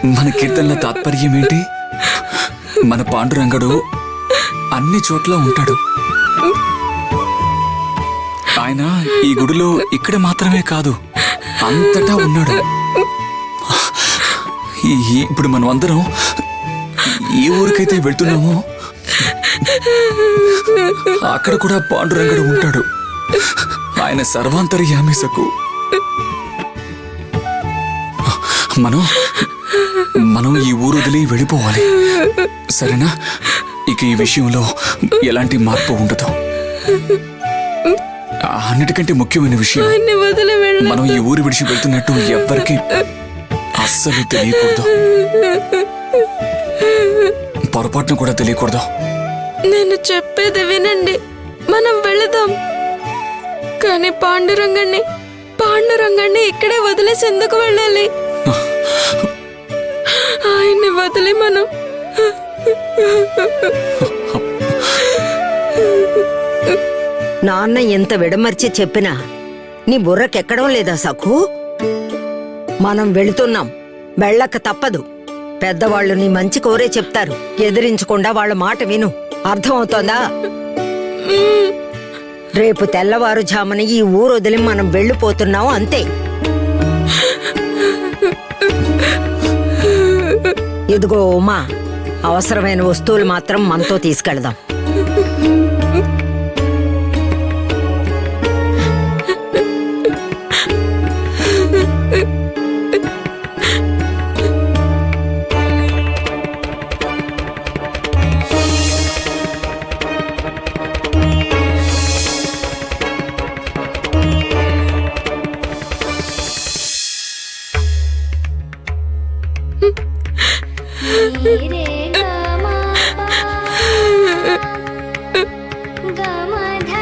మన కీర్తనల తాత్పర్యం ఏంటి? మన పాండురంగడు అన్ని చోట్ల ఉంటాడు. ఆయన ఈ గుడిలో ఇక్కడ మాత్రమే కాదు, అంతటా ఉన్నాడు. ఇప్పుడు మనం అందరం ఏ ఊరికైతే వెళ్తున్నామో అక్కడ కూడా పాండురంగడు ఉంటాడు. ఆయన సర్వాంతర్యామి సకు. మనం ఈ ఊరు వదిలి వెళ్ళిపోవాలి, సరేనా? ఇక ఈ విషయంలో ఎలాంటి మార్పు ఉండదు. అన్నిటికంటే ముఖ్యమైన విషయం, మనం ఈ ఊరు విడిచి వెళ్తున్నట్టు ఎవ్వరికి అస్సలు తెలియకూడదు. పొరపాటును కూడా తెలియకూడదు. నేను చెప్పేది వినండి, మనం వెళదాం. కానీ పాండురంగణ్ణి ఇక్కడే వదిలేసి ఎందుకు వెళ్ళాలి? ఆయన్ని వదిలి మనం నాన్న ఎంత విడమర్చి చెప్పినా నీ బుర్రకెక్కడం లేదా సఖు? మనం వెళుతున్నాం, వెళ్ళక తప్పదు. పెద్దవాళ్ళు నీ మంచి కోరే చెప్తారు, ఎదిరించకుండా వాళ్ళ మాట విను. అర్థమవుతోందా? రేపు తెల్లవారుజామున ఈ ఊరు వదిలి మనం వెళ్ళిపోతున్నాం, అంతే. ఇదిగో ఉమా, అవసరమైన వస్తువులు మాత్రం మనతో తీసుకెళ్దాం. గమధ